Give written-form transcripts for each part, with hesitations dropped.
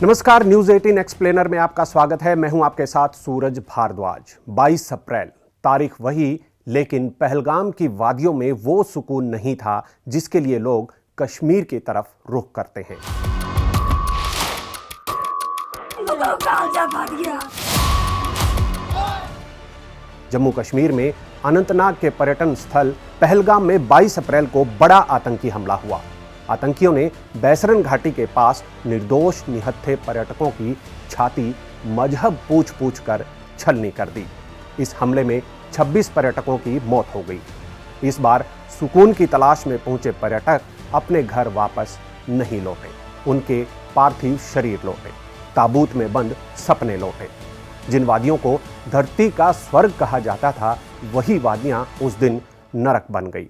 नमस्कार, news 18 explainer में आपका स्वागत है। मैं हूं आपके साथ सूरज भारद्वाज। 22 अप्रैल तारीख वही, लेकिन पहलगाम की वादियों में वो सुकून नहीं था जिसके लिए लोग कश्मीर की तरफ रुख करते हैं। जम्मू कश्मीर में अनंतनाग के पर्यटन स्थल पहलगाम में 22 अप्रैल को बड़ा आतंकी हमला हुआ। आतंकियों ने बैसरन घाटी के पास निर्दोष निहत्थे पर्यटकों की छाती मजहब पूछ पूछ कर छलनी कर दी। इस हमले में 26 पर्यटकों की मौत हो गई। इस बार सुकून की तलाश में पहुंचे पर्यटक अपने घर वापस नहीं लौटे। उनके पार्थिव शरीर लौटे, ताबूत में बंद सपने लौटे। जिन वादियों को धरती का स्वर्ग कहा जाता था, वही वादियां उस दिन नरक बन गई।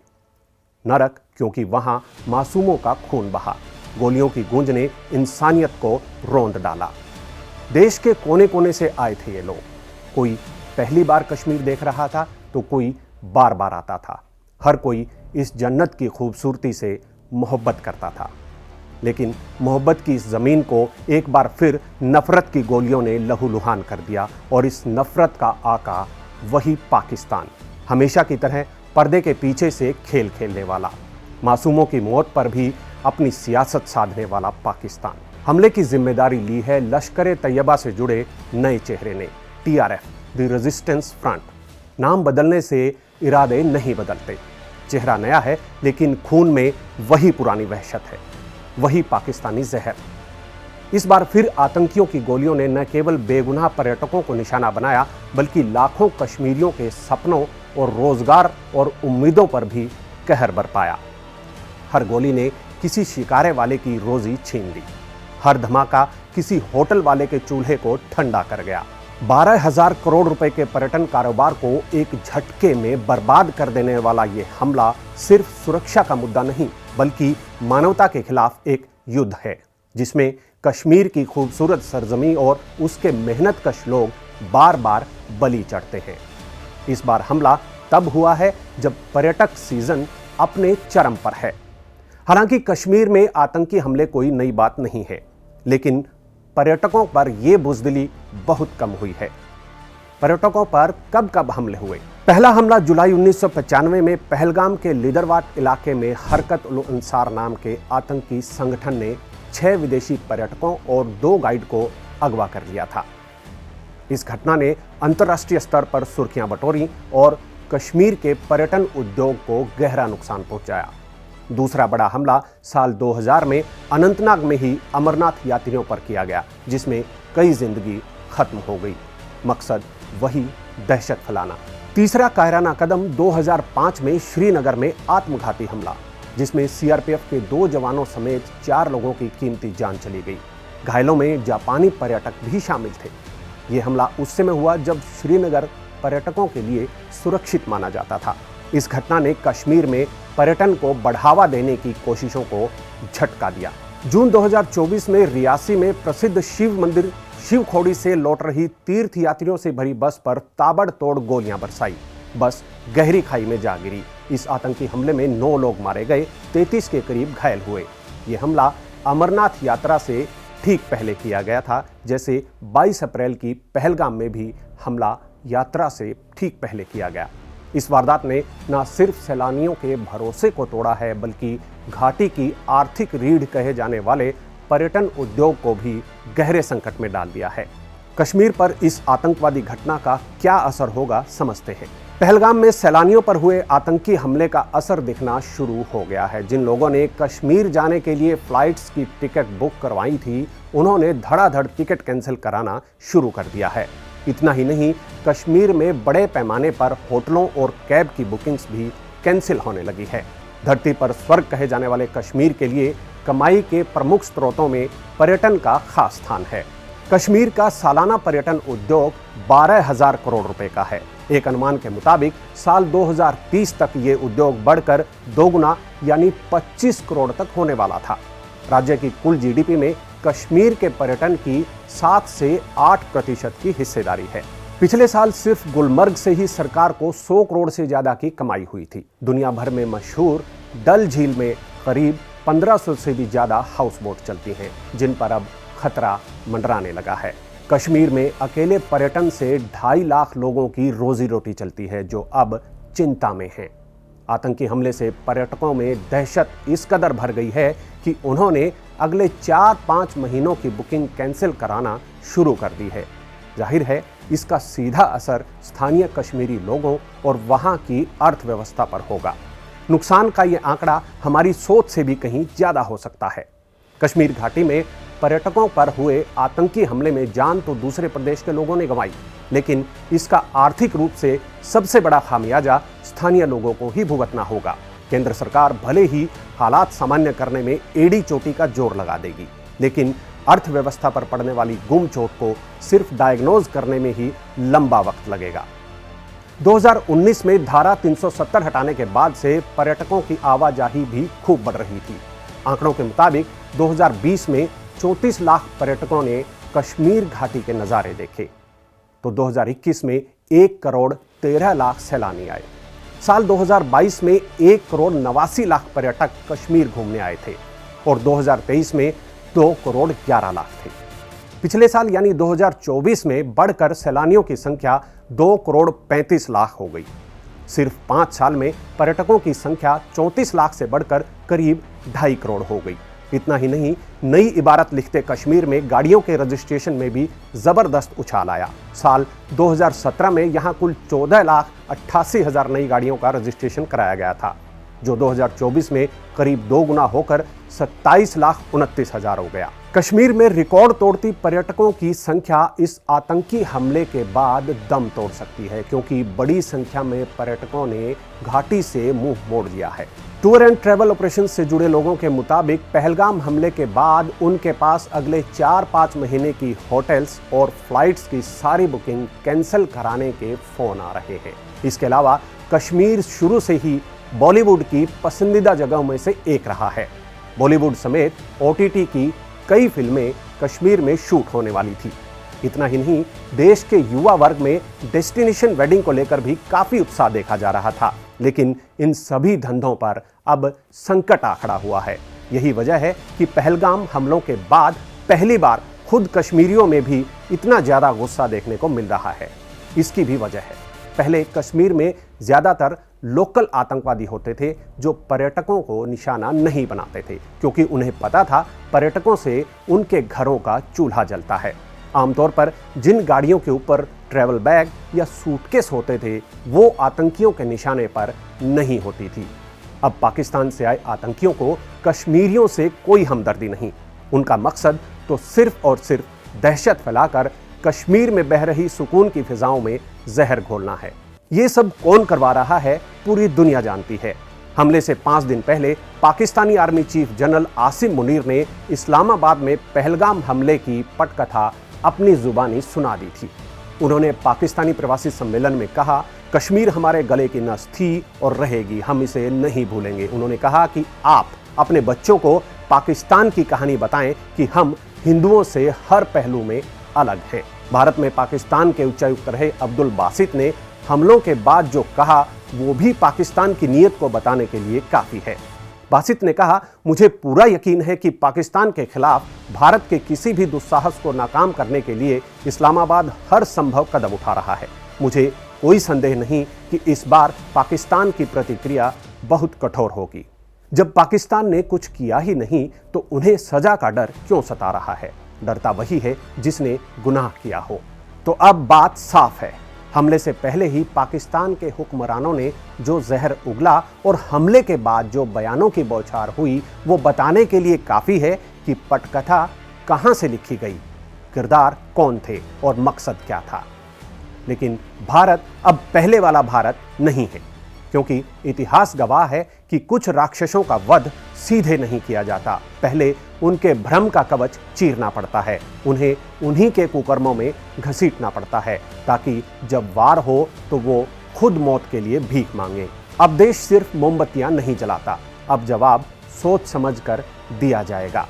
नरक क्योंकि वहां मासूमों का खून बहा, गोलियों की गूंज ने इंसानियत को रौंद डाला। देश के कोने कोने से आए थे ये लोग। कोई पहली बार कश्मीर देख रहा था तो कोई बार बार आता था। हर कोई इस जन्नत की खूबसूरती से मोहब्बत करता था, लेकिन मोहब्बत की इस जमीन को एक बार फिर नफरत की गोलियों ने लहूलुहान कर दिया। और इस नफरत का आका वही पाकिस्तान, हमेशा की तरह पर्दे के पीछे से खेल खेलने वाला, मासूमों की मौत पर भी अपनी सियासत साधने वाला पाकिस्तान। हमले की जिम्मेदारी ली है लश्कर तैयबा से जुड़े नए चेहरे ने, TRF, द रेजिस्टेंस फ्रंट। नाम बदलने से इरादे नहीं बदलते। चेहरा नया है, लेकिन खून में वही पुरानी वहशत है, वही पाकिस्तानी जहर। इस बार फिर आतंकियों की गोलियों ने न केवल बेगुनाह पर्यटकों को निशाना बनाया, बल्कि लाखों कश्मीरियों के सपनों और रोजगार और उम्मीदों पर भी कहर बरपाया। हर गोली ने किसी शिकारे वाले की रोजी छीन ली। हर धमाका किसी होटल वाले के चूल्हे को ठंडा कर गया। 12,000 करोड़ रुपए के पर्यटन कारोबार को एक झटके में बर्बाद कर देने वाला ये हमला सिर्फ सुरक्षा का मुद्दा नहीं, बल्कि मानवता के खिलाफ एक युद्ध है, जिसमें कश्मीर की खूबसूरत सरजमी और उसके मेहनतकश लोग बार बार बलि चढ़ते हैं। इस बार हमला तब हुआ है जब पर्यटक सीजन अपने चरम पर है। हालांकि कश्मीर में आतंकी हमले कोई नई बात नहीं है, लेकिन पर्यटकों पर यह बुजदिली बहुत कम हुई है। पर्यटकों पर कब कब हमले हुए? पहला हमला जुलाई 1995 में पहलगाम के लिदरवाट इलाके में हरकत उल अंसार नाम के आतंकी संगठन ने 6 विदेशी पर्यटकों और 2 गाइड को अगवा कर लिया था। इस घटना ने अंतर्राष्ट्रीय स्तर पर सुर्खियां बटोरी और कश्मीर के पर्यटन उद्योग को गहरा नुकसान पहुंचाया। दूसरा बड़ा हमला साल 2000 में अनंतनाग में ही अमरनाथ यात्रियों पर किया गया, जिसमें कई जिंदगी खत्म हो गई। मकसद वही, दहशत फैलाना। तीसरा कायराना कदम 2005 में श्रीनगर में आत्मघाती हमला, जिसमें CRPF के 2 जवानों समेत 4 लोगों की कीमती जान चली गई। घायलों में जापानी पर्यटक भी शामिल थे। यह हमला उस समय हुआ जब श्रीनगर पर्यटकों के लिए सुरक्षित माना जाता था। इस घटना ने कश्मीर में पर्यटन को बढ़ावा देने की कोशिशों को झटका दिया। जून 2024 में रियासी में प्रसिद्ध शिव मंदिर शिवखोड़ी से लौट रही तीर्थ यात्रियों से भरी बस पर ताबड़तोड़ गोलियां बरसाई। बस गहरी खाई में जा गिरी। इस आतंकी हमले में 9 लोग मारे गए, 33 के करीब घायल हुए। यह हमला अमरनाथ यात्रा से ठीक पहले किया गया था, जैसे 22 अप्रैल की पहलगाम में भी हमला यात्रा से ठीक पहले किया गया। इस वारदात ने न सिर्फ सैलानियों के भरोसे को तोड़ा है, बल्कि घाटी की आर्थिक रीढ़ कहे जाने वाले पर्यटन उद्योग को भी गहरे संकट में डाल दिया है। कश्मीर पर इस आतंकवादी घटना का क्या असर होगा, समझते हैं। पहलगाम में सैलानियों पर हुए आतंकी हमले का असर दिखना शुरू हो गया है। जिन लोगों ने कश्मीर जाने के लिए फ्लाइट्स की टिकट बुक करवाई थी, उन्होंने धड़ाधड़ टिकट कैंसिल कराना शुरू कर दिया है। इतना ही नहीं, कश्मीर में बड़े पैमाने पर होटलों और कैब की बुकिंग्स भी कैंसिल होने लगी है। धरती पर स्वर्ग कहे जाने वाले कश्मीर के लिए कमाई के प्रमुख स्रोतों में पर्यटन का खास स्थान है। कश्मीर का सालाना पर्यटन उद्योग 12,000 करोड़ रुपए का है। एक अनुमान के मुताबिक साल 2030 तक ये उद्योग बढ़कर दोगुना यानी 25 करोड़ तक होने वाला था। राज्य की कुल GDP में कश्मीर के पर्यटन की 7 से 8% की हिस्सेदारी है। पिछले साल सिर्फ गुलमर्ग से ही सरकार को 100 करोड़ से ज्यादा की कमाई हुई थी। दुनिया भर में मशहूर डल झील में करीब 1500 से भी ज्यादा हाउस बोट चलती हैं, जिन पर अब खतरा मंडराने लगा है। कश्मीर में अकेले पर्यटन से 2.5 लाख लोगों की रोजी रोटी चलती है, जो अब चिंता में हैं। आतंकी हमले से पर्यटकों में दहशत इस कदर भर गई है कि उन्होंने अगले 4-5 महीनों की बुकिंग कैंसिल कराना शुरू कर दी है। जाहिर है इसका सीधा असर स्थानीय कश्मीरी लोगों और वहां की अर्थव्यवस्था पर होगा। नुकसान का ये आंकड़ा हमारी सोच से भी कहीं ज्यादा हो सकता है। कश्मीर घाटी में पर्यटकों पर हुए आतंकी हमले में जान तो दूसरे प्रदेश के लोगों ने गंवाई, लेकिन इसका आर्थिक रूप से सबसे बड़ा खामियाजा स्थानीय लोगों को ही भुगतना होगा। केंद्र सरकार भले ही हालात सामान्य करने में एड़ी चोटी का जोर लगा देगी, लेकिन अर्थव्यवस्था पर पड़ने वाली गुम चोट को सिर्फ डायग्नोज करने में ही लंबा वक्त लगेगा। 2019 में धारा 370 हटाने के बाद से पर्यटकों की आवाजाही भी खूब बढ़ रही थी। आंकड़ों के मुताबिक 2020 में 34 लाख पर्यटकों ने कश्मीर घाटी के नज़ारे देखे, तो 2021 में 1 करोड़ 13 लाख सैलानी आए। साल 2022 में 1 करोड़ 89 लाख पर्यटक कश्मीर घूमने आए थे और 2023 में 2 करोड़ 11 लाख थे। पिछले साल यानी 2024 में बढ़कर सैलानियों की संख्या 2 करोड़ 35 लाख हो गई। सिर्फ 5 साल में पर्यटकों की संख्या 34 लाख से बढ़कर करीब 2.5 करोड़ हो गई। इतना ही नहीं, नई इबारत लिखते कश्मीर में गाड़ियों के रजिस्ट्रेशन में भी जबरदस्त उछाल आया। साल 2017 में यहां कुल 14,88,000 नई गाड़ियों का रजिस्ट्रेशन कराया गया था, जो 2024 में करीब 2 गुना होकर 27,29,000 हो गया। कश्मीर में रिकॉर्ड तोड़ती पर्यटकों की संख्या इस आतंकी हमले के बाद दम तोड़ सकती है, क्योंकि बड़ी संख्या में पर्यटकों ने घाटी से मुंह मोड़ लिया है। टूर एंड ट्रैवल ऑपरेशन से जुड़े लोगों के मुताबिक पहलगाम हमले के बाद उनके पास अगले 4-5 महीने की होटल्स और फ्लाइट्स की सारी बुकिंग कैंसिल कराने के फोन आ रहे हैं। इसके अलावा कश्मीर शुरू से ही बॉलीवुड की पसंदीदा जगहों में से एक रहा है। बॉलीवुड समेत OTT की कई फिल्में कश्मीर में शूट होने वाली थी। इतना ही नहीं, देश के युवा वर्ग में डेस्टिनेशन वेडिंग को लेकर भी काफी उत्साह देखा जा रहा था, लेकिन इन सभी धंधों पर अब संकट आ खड़ा हुआ है। यही वजह है कि पहलगाम हमलों के बाद पहली बार खुद कश्मीरियों में भी इतना ज्यादा गुस्सा देखने को मिल रहा है। इसकी भी वजह है, पहले कश्मीर में ज्यादातर लोकल आतंकवादी होते थे जो पर्यटकों को निशाना नहीं बनाते थे, क्योंकि उन्हें पता था पर्यटकों से उनके घरों का चूल्हा जलता है। आमतौर पर जिन गाड़ियों के ऊपर ट्रैवल बैग या सूटकेस होते थे वो आतंकियों के निशाने पर नहीं होती थी। अब पाकिस्तान से आए आतंकियों को कश्मीरियों से कोई हमदर्दी नहीं। उनका मकसद तो सिर्फ और सिर्फ दहशत फैलाकर कश्मीर में बह रही सुकून की फिजाओं में जहर घोलना है। ये सब कौन करवा रहा है पूरी दुनिया जानती है। हमले से 5 दिन पहले Pakistani army chief general Asim Munir ने इस्लामाबाद में पहलगाम हमले की पटकथा अपनी जुबानी सुना दी थी। उन्होंने पाकिस्तानी प्रवासी सम्मेलन में कहा, कश्मीर हमारे गले की नस थी और रहेगी, हम इसे नहीं भूलेंगे। उन्होंने कहा कि आप अपने बच्चों को पाकिस्तान की कहानी बताएं कि हम हिंदुओं से हर पहलू में अलग हैं। भारत में पाकिस्तान के उच्चायुक्त रहे अब्दुल बासित ने हमलों के बाद जो कहा वो भी पाकिस्तान की नीयत को बताने के लिए काफी है। बासित ने कहा, मुझे पूरा यकीन है कि पाकिस्तान के खिलाफ भारत के किसी भी दुस्साहस को नाकाम करने के लिए इस्लामाबाद हर संभव कदम उठा रहा है। मुझे कोई संदेह नहीं कि इस बार पाकिस्तान की प्रतिक्रिया बहुत कठोर होगी। जब पाकिस्तान ने कुछ किया ही नहीं तो उन्हें सजा का डर क्यों सता रहा है? डरता वही है जिसने गुनाह किया हो। तो अब बात साफ है, हमले से पहले ही पाकिस्तान के हुक्मरानों ने जो जहर उगला और हमले के बाद जो बयानों की बौछार हुई वो बताने के लिए काफ़ी है कि पटकथा कहाँ से लिखी गई, किरदार कौन थे और मकसद क्या था। लेकिन भारत अब पहले वाला भारत नहीं है, क्योंकि इतिहास गवाह है कि कुछ राक्षसों का वध सीधे नहीं किया जाता, पहले उनके भ्रम का कवच चीरना पड़ता है, उन्हें उन्हीं के कुकर्मों में घसीटना पड़ता है, ताकि जब वार हो तो वो खुद मौत के लिए भीख मांगे। अब देश सिर्फ मोमबत्तियां नहीं जलाता, अब जवाब सोच समझकर दिया जाएगा।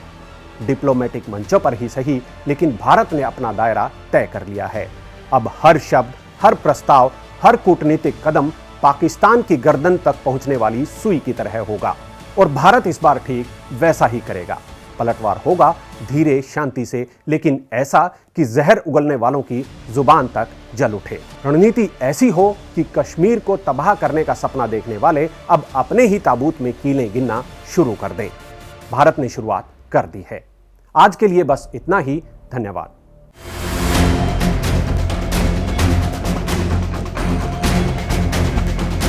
डिप्लोमेटिक मंचों पर ही सही, लेकिन भारत ने अपना दायरा तय कर लिया है। अब हर शब्द, हर प्रस्ताव, हर कूटनीतिक कदम पाकिस्तान की गर्दन तक पहुंचने वाली सुई की तरह होगा और भारत इस बार ठीक वैसा ही करेगा। पलटवार होगा धीरे शांति से, लेकिन ऐसा कि जहर उगलने वालों की जुबान तक जल उठे। रणनीति ऐसी हो कि कश्मीर को तबाह करने का सपना देखने वाले अब अपने ही ताबूत में कीलें गिनना शुरू कर दें। भारत ने शुरुआत कर दी है। आज के लिए बस इतना ही। धन्यवाद।